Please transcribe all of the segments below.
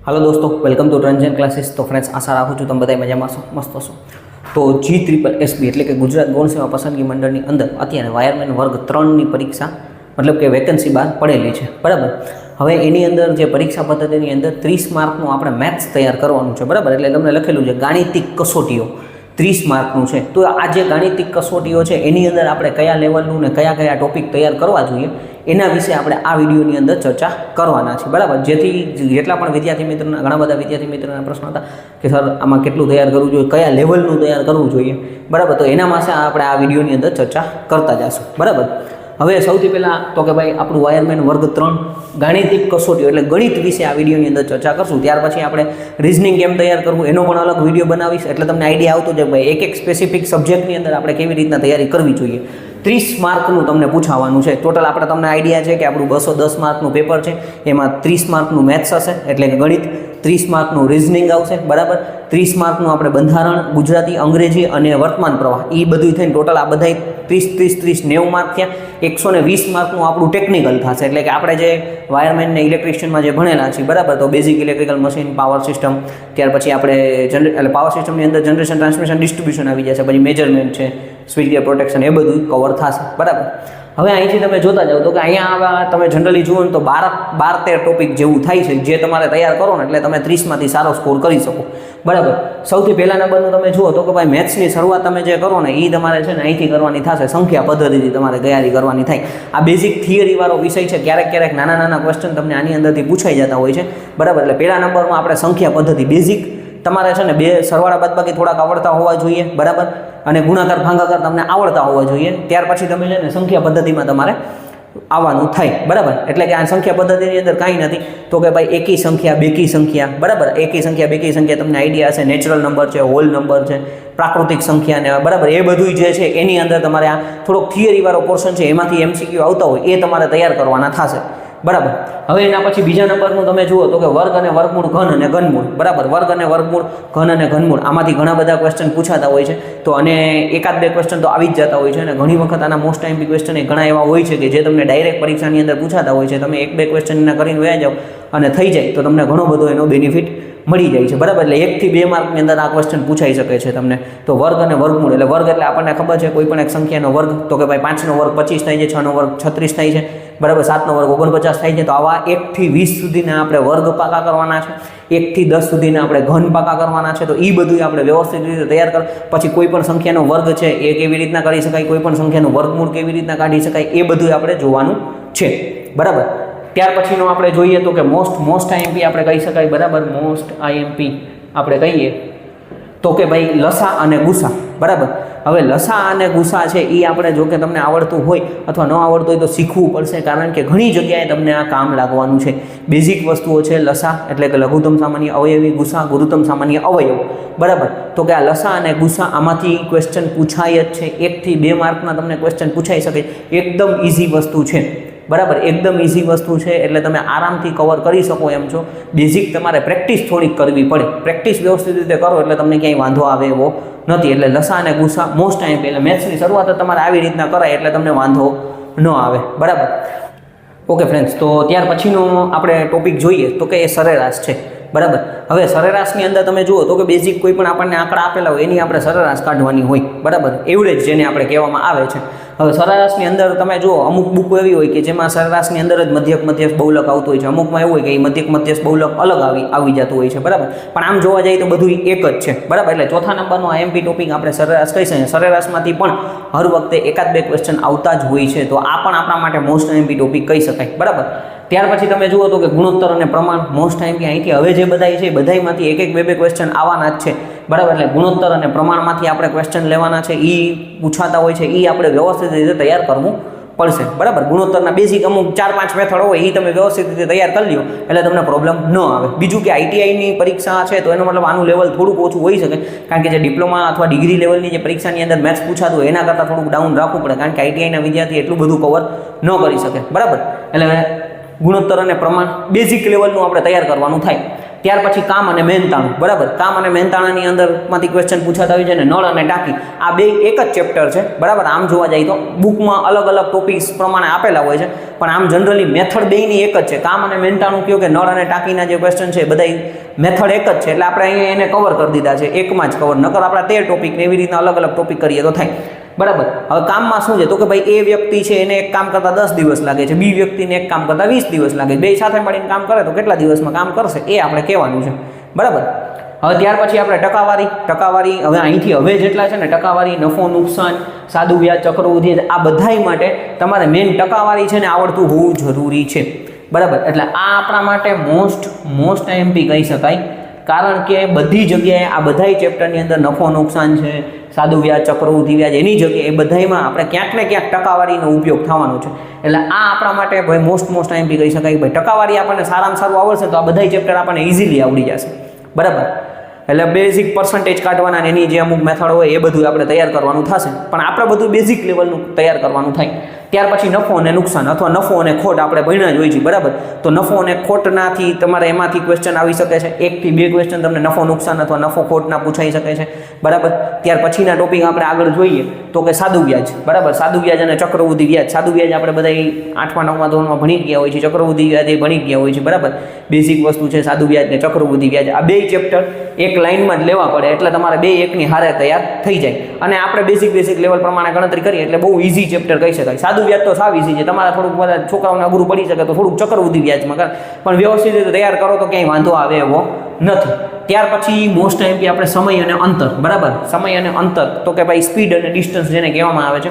Hello दोस्तों, welcome to transaction classes. तो friends, आशा રાખું છું તમે બધા મજામાં છો, મસ્ત છો। તો GSSB એટલે કે ગુજરાત ગૌણ સેવા પસંદગી મંડળની અંદર અત્યારે વાયરમેન વર્ગ 3ની પરીક્ષા મતલબ કે વેકેન્સી બહાર પડેલી છે, બરાબર। હવે એની અંદર જે પરીક્ષા પદ્ધતિની અંદર 30 માર્કનું આપણે મેથ્સ તૈયાર કરવાનું છે, બરાબર। એટલે તમને લખેલું છે ગાણિતિક કસોટીઓ 30 માર્કનું છે। તો આ જે ગાણિતિક કસોટીઓ છે એની અંદર આપણે કયા લેવલનું ને કયા કયા ટોપિક તૈયાર કરવા જોઈએ એના વિશે આપણે આ વિડીયોની અંદર ચર્ચા કરવાના છે, બરાબર। જેથી જેટલા પણ વિદ્યાર્થી મિત્રોના ઘણા બધા વિદ્યાર્થી મિત્રોના પ્રશ્નો હતા કે સર આમાં કેટલું તૈયાર કરવું જોઈએ, કયા લેવલનું તૈયાર કરવું જોઈએ, બરાબર। તો એના માટે આપણે આ વિડીયોની અંદર ચર્ચા કરતા જઈશું, બરાબર। હવે સૌથી પહેલાં તો કે ભાઈ આપણું વાયરમેન વર્ગ 3 ગાણિતિક કસોટીઓ એટલે ગણિત વિશે આ વિડીયોની અંદર ચર્ચા કરશું। ત્યાર પછી આપણે રિઝનિંગ કેમ તૈયાર કરવું એનો પણ અલગ વિડીયો બનાવીશ, એટલે તમને આઈડિયા આવતો જાય ભાઈ એક સ્પેસિફિક સબ્જેક્ટની અંદર આપણે કેવી રીતના તૈયારી કરવી જોઈએ। 30 માર્કનું તમને પૂછાવાનું છે ટોટલ। આપણે તમને આઈડિયા છે કે આપણું 210 માર્કનું પેપર છે, એમાં 30 માર્કનું મેથ્સ હશે એટલે કે ગણિત, 30 માર્કનું રિઝનિંગ આવશે, બરાબર। 30 માર્કનું આપણે બંધારણ, ગુજરાતી, અંગ્રેજી અને વર્તમાન પ્રવાહ એ બધું થઈને ટોટલ આ બધા 30 માર્ક થયા। 120 માર્કનું આપણું ટેકનિકલ થશે એટલે કે આપણે જે વાયરમેન ને ઇલેક્ટ્રિશિયનમાં જે ભણેલા છીએ, બરાબર। તો basic electrical machine, power system, ત્યાર પછી આપણે એટલે પાવર સિસ્ટમની અંદર જનરેશન, ટ્રાન્સમિશન, ડિસ્ટ્રીબ્યુશન આવી જશે, પછી મેજરમેન્ટ છે, સ્વિચ ગિયર પ્રોટેક્શન, એ બધું કવર થશે, બરાબર। હવે અહીંથી તમે જોતા જાઓ તો કે અહીંયા તમે જનરલી જુઓ ને તો 12-13 ટોપિક જેવું થાય છે, જે તમારે તૈયાર કરો ને એટલે તમે 30માંથી સારો સ્કોર કરી શકો, બરાબર। સૌથી પહેલા નંબરનું તમે જુઓ તો કે ભાઈ મેથ્સની શરૂઆત તમે જે કરો ને એ તમારે છે ને અહીંથી કરવાની થશે, સંખ્યા પદ્ધતિથી તમારે તૈયારી કરવાની થાય। આ બેઝિક થિયરીવાળો વિષય છે, ક્યારેક નાના ક્વેશ્ચન તમને આની અંદરથી પૂછાઈ જતા હોય છે, બરાબર। એટલે પહેલા નંબરમાં આપણે સંખ્યા પદ્ધતિ બેઝિક તમારે છે ને બે સરવાળા બાદબાકી થોડાક આવડતા હોવા જોઈએ, બરાબર, અને ગુણાકાર ભાગાકાર તમને આવડતા હોવા જોઈએ। ત્યાર પછી તમે છે ને સંખ્યા પદ્ધતિમાં તમારે આવવાનું થાય, બરાબર। એટલે કે આ સંખ્યા પદ્ધતિની અંદર કાંઈ નથી તો કે ભાઈ એકી સંખ્યા, બેકી સંખ્યા, બરાબર। એકી સંખ્યા, બેકી સંખ્યા તમને આઈડિયા હશે, નેચરલ નંબર છે, હોલ નંબર છે, પ્રાકૃતિક સંખ્યા ને, બરાબર। એ બધું જે છે એની અંદર તમારે આ થોડોક થિયરીવાળો પોર્શન છે એમાંથી MCQ આવતા હોય એ તમારે તૈયાર કરવાના થશે, બરાબર। હવે એના પછી બીજા નંબરનું તમે જુઓ તો કે વર્ગ અને વર્ગમૂળ, ઘન અને ઘનમૂળ, બરાબર। વર્ગ અને વર્ગમૂળ, ઘન અને ઘનમૂળ આમાંથી ઘણા બધા ક્વેશ્ચન પૂછાતા હોય છે, તો અને એકાદ બે ક્વેશ્ચન તો આવી જ જતા હોય છે અને ઘણી વખત આના મોસ્ટ ટાઈમ ક્વેશ્ચન એ ઘણા એવા હોય છે કે જે તમને ડાયરેક્ટ પરીક્ષાની અંદર પૂછાતા હોય છે। તમે એક બે ક્વેશ્ચન એના કરીને વયા જાઓ અને થઈ જાય તો તમને ઘણો બધો એનો બેનિફિટ મળી જાય છે, બરાબર। એટલે 1 થી 2 માર્કની અંદર આ ક્વેશ્ચન પૂછાઈ શકે છે તમને। તો વર્ગ અને વર્ગમૂળ એટલે વર્ગ એટલે આપણને ખબર છે કોઈ પણ એક સંખ્યાનો વર્ગ, તો કે ભાઈ 5નો વર્ગ 25 થાય છે, 6નો વર્ગ 36 થાય છે, બરાબર, 7નો વર્ગ 49 થાય છે। તો આવા 1 થી 20 સુધીના આપણે વર્ગ પાકા કરવાના છે, 1 થી 10 સુધીના આપણે ઘન પાકા કરવાના છે। તો એ બધું આપણે વ્યવસ્થિત રીતે તૈયાર કર, પછી કોઈ પણ સંખ્યાનો વર્ગ છે એ કેવી રીતના કરી શકાય, કોઈ પણ સંખ્યાનું વર્ગમૂળ કેવી રીતના કાઢી શકાય, એ બધું આપણે જોવાનું છે, બરાબર। ત્યાર પછીનો આપણે જોઈએ તો કે મોસ્ટ IMP આપણે કહી શકાય, બરાબર। મોસ્ટ IMP આપણે કહીએ તો કે ભાઈ લસા અને ગુસા, બરાબર। હવે લસા અને ગુસા છે એ આપણે જો કે તમને આવડતું હોય અથવા ન આવડતું હોય તો શીખવું પડશે, કારણ કે ઘણી જગ્યાએ તમને આ કામ લાગવાનું છે। બેઝિક વસ્તુઓ છે લસા એટલે કે લઘુત્તમ સામાન્ય અવયવી, ગુસા ગુરુત્તમ સામાન્ય અવયવ, બરાબર। તો કે આ લસા અને ગુસા આમાંથી ક્વેશ્ચન પૂછાય જ છે, 1 થી 2 માર્કના તમને ક્વેશ્ચન પૂછાઈ શકે, એકદમ ઇઝી વસ્તુ છે, બરાબર। એકદમ ઇઝી વસ્તુ છે એટલે તમે આરામથી કવર કરી શકો એમ છો। બેઝિક તમારે પ્રેક્ટિસ થોડીક કરવી પડે, પ્રેક્ટિસ વ્યવસ્થિત રીતે કરો એટલે તમને ક્યાંય વાંધો આવે એવો નથી। એટલે લસા અને ગુસા મોસ્ટ ટાઈમ એટલે મેથ્સની શરૂઆત તમારે આવી રીતના કરાય એટલે તમને વાંધો ન આવે, બરાબર। ઓકે ફ્રેન્ડ્સ, તો ત્યાર પછીનો આપણે ટોપિક જોઈએ તો કે એ સરેરાશ છે, બરાબર। હવે સરેરાશની અંદર તમે જુઓ તો કે બેઝિક કોઈ પણ આપણને આંકડા આપેલા હોય એની આપણે સરેરાશ કાઢવાની હોય, બરાબર, એવરેજ જેને આપણે કહેવામાં આવે છે। હવે સરેરાશની અંદર તમે જુઓ અમુક બુકો એવી હોય કે જેમાં સરેરાશની અંદર જ મધ્યક બહુલક આવતું હોય છે, અમુકમાં એવું હોય કે એ મધ્યક બહુલક અલગ આવી જતું હોય છે, બરાબર। પણ આમ જોવા જઈએ તો બધું એક જ છે, બરાબર। એટલે ચોથા નંબરનો IMP ટોપિક આપણે સરેરાશ કહી શકીએ। સરેરાશમાંથી પણ હર વખતે એકાદ બે ક્વેશ્ચન આવતા જ હોય છે, તો આ પણ આપણા માટે મોસ્ટ IMP ટોપિક કહી શકાય, બરાબર। ત્યાર પછી તમે જુઓ તો કે ગુણોત્તર અને પ્રમાણ મોસ્ટ IMP અહીંથી હવે જે બધાય છે બધાયમાંથી એક બે ક્વેશ્ચન આવવાના જ છે, બરાબર। એટલે ગુણોત્તર અને પ્રમાણમાંથી આપણે ક્વેશ્ચન લેવાના છે, એ પૂછાતા હોય છે, એ આપણે વ્યવસ્થિત રીતે તૈયાર કરવું પડશે, બરાબર। ગુણોત્તરના બેઝિક અમુક 4-5 મેથડ હોય એ તમે વ્યવસ્થિત રીતે તૈયાર કરી લો એટલે તમને પ્રોબ્લેમ ન આવે। બીજું કે ITIની પરીક્ષા છે તો એનો મતલબ આનું લેવલ થોડુંક ઓછું હોઈ શકે, કારણ કે જે ડિપ્લોમા અથવા ડિગ્રી લેવલની જે પરીક્ષાની અંદર મેથ્સ પૂછાતું હોય એના કરતાં થોડુંક ડાઉન રાખવું પડે, કારણ કે ITIના વિદ્યાર્થી એટલું બધું કવર ન કરી શકે, બરાબર। એટલે ગુણોત્તર અને પ્રમાણ બેઝિક લેવલનું આપણે તૈયાર કરવાનું થાય। ત્યાર પછી કામ અને મહેનતાણું, બરાબર. કામ અને મહેનતાણાની અંદરમાંથી ક્વેશ્ચન પૂછાતા હોય છે ને નળ અને ટાંકી આ બે એક જ ચેપ્ટર છે, બરાબર. આમ જોવા જાય તો બુકમાં અલગ અલગ ટોપિક્સ પ્રમાણે આપેલા હોય છે, પણ આમ જનરલી મેથડ બેયની એક જ છે. કામ અને મહેનતાણું કયો કે નળ અને ટાંકીના જે ક્વેશ્ચન છે બધા મેથડ એક જ છે, એટલે આપણે અહીંયા એને કવર કરી દીધા છે, એકમાં જ કવર. નકર આપણા 13 ટોપિક ને એવી રીતના અલગ અલગ ટોપિક કરીએ તો થાય, બરાબર. હવે કામમાં શું છે તો કે ભાઈ એ વ્યક્તિ છે એને એક કામ કરતાં 10 દિવસ લાગે છે, બી વ્યક્તિને એક કામ કરતાં 20 દિવસ લાગે છે. બે સાથે મળીને કામ કરે તો કેટલા દિવસમાં કામ કરશે એ આપણે કહેવાનું છે, બરાબર. હવે ત્યાર પછી આપણે ટકાવારી હવે અહીંથી હવે જેટલા છે ને ટકાવારી, નફો નુકસાન, સાદું વ્યાજ, ચક્રવૃદ્ધિ આ બધાય માટે તમારે મેઇન ટકાવારી છે ને આવડતું હોવું જરૂરી છે, બરાબર. એટલે આ આપણા માટે મોસ્ટ આઈએમપી કહી શકાય, કારણ કે બધી જગ્યાએ આ બધાય ચેપ્ટરની અંદર નફો નુકસાન છે, સાદું વ્યાજ, ચક્રવૃદ્ધિ વ્યાજ, એની જગ્યાએ એ બધામાં આપણે ક્યાંક ને ક્યાંક ટકાવારીનો ઉપયોગ થવાનો છે. એટલે આ આપણા માટે ભાઈ મોસ્ટ આઈએમપી કહી શકાય. ભાઈ ટકાવારી આપણને સારામાં સારું આવડશે તો આ બધાય ચેપ્ટર આપણને ઇઝીલી આવડી જશે, બરાબર. એટલે બેઝિક પર્સન્ટેજ કાઢવાના એની જે અમુક મેથડ હોય એ બધું આપણે તૈયાર કરવાનું થશે, પણ આપણે બધું બેઝિક લેવલનું તૈયાર કરવાનું થાય. ત્યાર પછી નફો અને નુકસાન અથવા નફો અને ખોટ આપણે ભણ્યા જ હોય છે, બરાબર. તો નફો અને ખોટનાથી તમારે એમાંથી ક્વેશ્ચન આવી શકે છે, 1 થી 2 ક્વેશ્ચન તમને નફો નુકસાન અથવા નફો ખોટના પૂછાઈ શકે છે, બરાબર. ત્યાર પછીના ટોપિક આપણે આગળ જોઈએ તો કે સાદું વ્યાજ, બરાબર. સાદું વ્યાજ અને ચક્રવૃદ્ધિ વ્યાજ. સાદું વ્યાજ આપણે બધા 8મા 9મા ધોરણમાં ભણી ગયા હોય છે, ચક્રવૃદ્ધિ વ્યાજ એ ભણી ગયા હોય છે, બરાબર. બેઝિક વસ્તુ છે સાદું વ્યાજ ને ચક્રવૃદ્ધિ વ્યાજ. આ બે ચેપ્ટર એક લાઇનમાં જ લેવા પડે, એટલે તમારે બે એકની હારે તૈયાર થઈ જાય. અને આપણે બેઝિક લેવલ પ્રમાણે ગણતરી કરીએ એટલે બહુ ઇઝી ચેપ્ટર કહી શકાય. સાદું વ્યાજ તો સાવ ઇઝી છે, તમારા થોડુંક બધા છોકરાઓને અઘરું પડી શકે તો થોડુંક ચક્રવૃદ્ધિ વ્યાજમાં કરે, પણ વ્યવસ્થિત રીતે તૈયાર કરો તો ક્યાંય વાંધો આવે એવો નથી. ત્યાર પછી મોસ્ટ આઈએમપી આપણે સમય અને અંતર, બરાબર. સમય અને અંતર તો કે ભાઈ સ્પીડ અને ડિસ્ટન્સ જેને કહેવામાં આવે છે.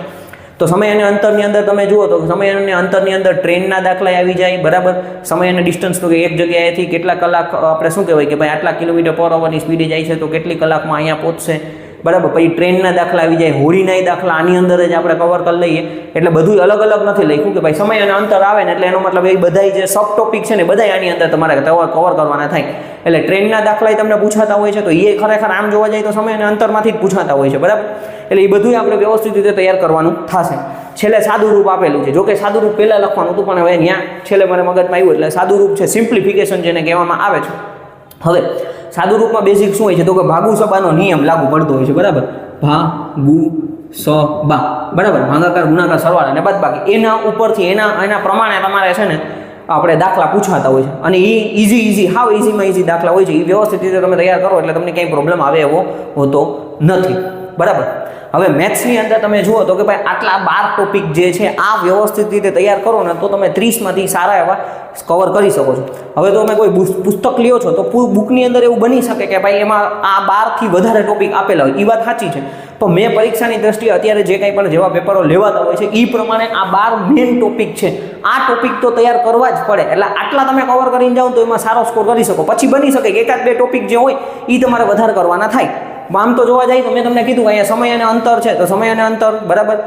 તો સમય અને અંતરની અંદર તમે જુઓ તો સમય અને અંતરની અંદર ટ્રેનના દાખલા આવી જાય, બરાબર. સમય અને ડિસ્ટન્સ તો કે એક જગ્યાએથી કેટલા કલાક આપણે શું કહેવાય કે ભાઈ આટલા કિલોમીટર પર અવરની સ્પીડે જાય છે તો કેટલી કલાકમાં અહીંયા પહોંચશે, બરાબર. પછી ટ્રેનના દાખલા આવી જાય, હોડીના દાખલા આની અંદર જ આપણે કવર કરી લઈએ. એટલે બધું અલગ અલગ નથી લખ્યું કે ભાઈ સમય અને અંતર આવે ને એટલે એનો મતલબ એ બધા જે સબ ટોપિક છે ને બધા આની અંદર તમારે કવર કરવાના થાય. એટલે ટ્રેનના દાખલા તમને પૂછાતા હોય છે તો એ ખરેખર આમ જોવા જાય તો સમય અને અંતરમાંથી જ પૂછાતા હોય છે, બરાબર. એટલે એ બધું આપણે વ્યવસ્થિત રીતે તૈયાર કરવાનું થશે. છેલ્લે સાદું રૂપ આપેલું છે, જોકે સાદું રૂપ પહેલાં લખવાનું હતું પણ હવે ત્યાં છેલ્લે મને મગજમાં આવ્યું એટલે સાદું રૂપ છે, સિમ્પ્લિફિકેશન જેને કહેવામાં આવે છે. હવે સાદું રૂપમાં બેઝિક શું હોય છે તો કે ભાગુ સબાનો નિયમ લાગુ પડતો હોય છે, બરાબર. ભાગુ સબા, બરાબર. ભાગાકાર, ગુણાકાર, સરવાળા અને બાદબાકી એના ઉપરથી એના પ્રમાણે તમારે છે ને આપણે દાખલા પૂછાતા હોય છે, અને એ ઇઝી હાવ ઇઝીમાં ઇઝી દાખલા હોય છે. એ વ્યવસ્થિત રીતે તમે તૈયાર કરો એટલે તમને કંઈ પ્રોબ્લેમ આવે એવો હોતો નથી, બરાબર. હવે મેથ્સની અંદર તમે જુઓ તો કે ભાઈ આટલા 12 ટોપિક જે છે આ વ્યવસ્થિત રીતે તૈયાર કરો ને તો તમે 30માંથી સારા એવા કવર કરી શકો છો. હવે તો તમે કોઈ પુસ્તક લ્યો છો તો બુકની અંદર એવું બની શકે કે ભાઈ એમાં આ 12થી વધારે ટોપિક આપેલા હોય, એ વાત સાચી છે. તો મેં પરીક્ષાની દ્રષ્ટિએ અત્યારે જે કંઈ પણ જેવા પેપરો લેવાતા હોય છે એ પ્રમાણે આ 12 મેઇન ટોપિક છે, આ ટોપિક તો તૈયાર કરવા જ પડે. એટલે આટલા તમે કવર કરીને જાઓ તો એમાં સારો સ્કોર કરી શકો. પછી બની શકે કે 1-2 ટોપિક જે હોય એ તમારે વધારે કરવાના થાય. આમ તો જોવા જાય તો મેં તમને કીધું અહીંયા સમય અને અંતર છે તો સમય અને અંતર, બરાબર.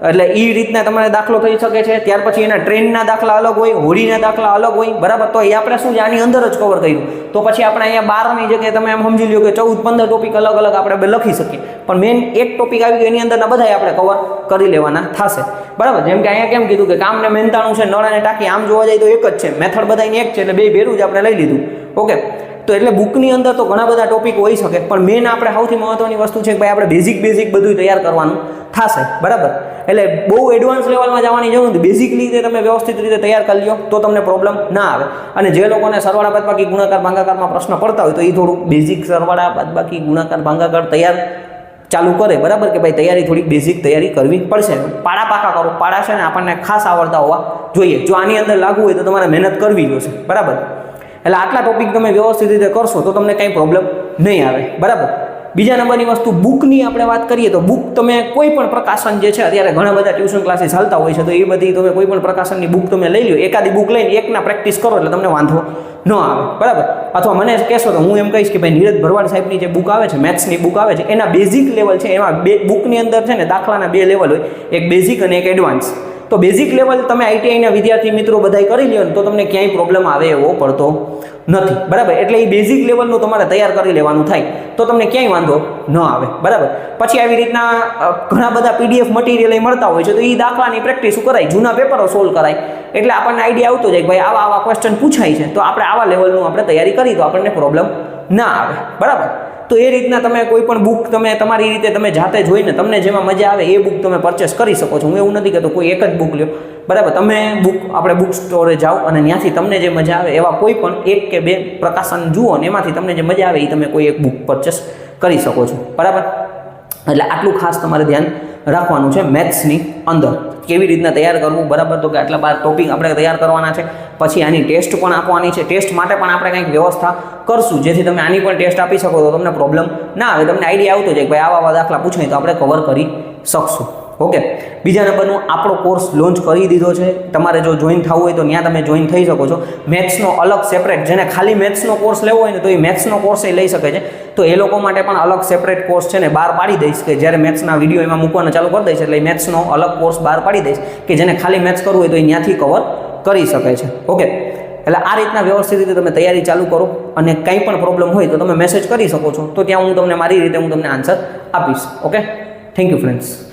એટલે એ રીતના તમારે દાખલો થઈ શકે છે. ત્યાર પછી એના ટ્રેનના દાખલા અલગ હોય, હોડીના દાખલા અલગ હોય, બરાબર. તો એ આપણે શું છે આની અંદર જ કવર કર્યું. તો પછી આપણે અહીંયા 12ની જગ્યાએ તમે એમ સમજી લો કે 14-15 ટોપિક અલગ અલગ આપણે લખી શકીએ, પણ મેઇન એક ટોપિક આવી ગયો એની અંદરના બધા આપણે કવર કરી લેવાના થશે, બરાબર. જેમ કે અહીંયા કેમ કીધું કે કામ ને મહેનતાણું છે, નળ અને ટાંકી આમ જોવા જાય તો એક જ છે, મેથડ બધાની એક છે, એટલે બે ભેરું જ આપણે લઈ લીધું, ઓકે. તો એટલે બુકની અંદર તો ઘણા બધા ટોપિક હોઈ શકે, પણ મેન આપણે સૌથી મહત્વની વસ્તુ છે કે ભાઈ આપણે બેઝિક બધું તૈયાર કરવાનું થશે, બરાબર. એટલે બહુ એડવાન્સ લેવલમાં જવાની જરૂર નથી, બેઝિકલી રીતે તમે વ્યવસ્થિત રીતે તૈયાર કરી લો તો તમને પ્રોબ્લેમ ના આવે. અને જે લોકોને સરવાળા બાદબાકી ગુણાકાર ભાગાકારમાં પ્રશ્ન પડતા હોય તો એ થોડું બેઝિક સરવાળા બાદબાકી ગુણાકાર ભાગાકાર તૈયાર ચાલુ કરે, બરાબર. કે ભાઈ તૈયારી થોડીક બેઝિક તૈયારી કરવી પડશે. પાડા પાકા કરો, પાડા છે ને આપણને ખાસ આવડતા હોવા જોઈએ. જો આની અંદર લાગુ હોય તો તમારે મહેનત કરવી જોશે, બરાબર. એટલે આટલા ટોપિક તમે વ્યવસ્થિત રીતે કરશો તો તમને કંઈ પ્રોબ્લેમ નહીં આવે, બરાબર. બીજા નંબરની વસ્તુ બુકની આપણે વાત કરીએ તો બુક તમે કોઈ પણ પ્રકાશન જે છે અત્યારે ઘણા બધા ટ્યુશન ક્લાસીસ ચાલતા હોય છે તો એ બધી તમે કોઈ પણ પ્રકાશનની બુક તમે લઈ લો, એકાદી બુક લઈને એકના પ્રેક્ટિસ કરો એટલે તમને વાંધો ન આવે, બરાબર. અથવા મને કહેશો તો હું એમ કહીશ કે ભાઈ નીરજ ભરવાડ સાહેબની જે બુક આવે છે, મેથ્સની બુક આવે છે, એના બેઝિક લેવલ છે, એમાં બે બુકની અંદર છે ને દાખલાના 2 લેવલ હોય, એક બેઝિક અને એક એડવાન્સ. તો બેઝિક લેવલ તમે આઈટીઆઈના વિદ્યાર્થી મિત્રો બધાય કરી લ્યો ને તો તમને ક્યાંય પ્રોબ્લેમ આવે એવો પડતો નથી, બરાબર. એટલે એ બેઝિક લેવલનું તમારે તૈયાર કરી લેવાનું થાય તો તમને ક્યાંય વાંધો ન આવે, બરાબર. પછી આવી રીતના ઘણા બધા પીડીએફ મટીરિયલ મળતા હોય છે, તો એ દાખલાની પ્રેક્ટિસ કરાય, જૂના પેપરો સોલ્વ કરાય, એટલે આપણને આઈડિયા આવતો જાય કે ભાઈ આવા આવા ક્વેશ્ચન પૂછાય છે, તો આપણે આવા લેવલનું આપણે તૈયારી કરી તો આપણને પ્રોબ્લેમ ના આવે, બરાબર. તો એ રીતના તમે કોઈ પણ બુક તમે તમારી રીતે તમે જાતે જોઈને તમને જેમાં મજા આવે એ બુક તમે પરચેસ કરી શકો છો. હું એવું નથી કહેતો કોઈ એક જ બુક લ્યો, બરાબર. તમે આપણે બુક સ્ટોરે જાઓ અને ત્યાંથી તમને જે મજા આવે એવા કોઈ પણ એક કે બે પ્રકાશન જુઓ ને એમાંથી તમને જે મજા આવે એ તમે કોઈ એક બુક પરચેસ કરી શકો છો, બરાબર. એટલે આટલું ખાસ તમારે ધ્યાન રાખવાનું છે મેથ્સની અંદર કેવી રીતના તૈયાર કરવું, બરાબર. તો કે આટલા 12 ટોપિક આપણે તૈયાર કરવાના છે, પછી આની ટેસ્ટ પણ આપવાની છે. ટેસ્ટ માટે પણ આપણે કંઈક વ્યવસ્થા કરશું જેથી તમે આની પણ ટેસ્ટ આપી શકો તો તમને પ્રોબ્લેમ ના આવે, તમને આઈડિયા આવતો જાય કે ભાઈ આવા દાખલા પૂછાય તો આપણે કવર કરી શકશું. ઓકે. બીજા નંબરનું આપણો કોર્સ લોન્ચ કરી દીધો છે. તમારે જો જોઈન થવું હોય તો ત્યાં તમે જોઈન થઈ શકો છો. મેથ્સનો અલગ સેપરેટ, જેને ખાલી મેથ્સનો કોર્સ લેવો હોય ને તો એ મેથ્સનો કોર્સ એ લઈ શકે છે. તો એ લોકો માટે પણ અલગ સેપરેટ કોર્સ છે ને બહાર પાડી દઈશ કે જ્યારે મેથ્સના વિડીયો એમાં મૂકવાના ચાલુ કરી દઈશ એટલે મેથ્સનો અલગ કોર્સ બહાર પાડી દઈશ કે જેને ખાલી મેથ્સ કરવું હોય તો એ ત્યાંથી કવર કરી શકે છે. ઓકે. એટલે આ રીતના વ્યવસ્થિત રીતે તમે તૈયારી ચાલુ કરો અને કંઈ પણ પ્રોબ્લેમ હોય તો તમે મેસેજ કરી શકો છો, તો ત્યાં હું તમને મારી રીતે હું તમને આન્સર આપીશ. ઓકે. Thank you friends.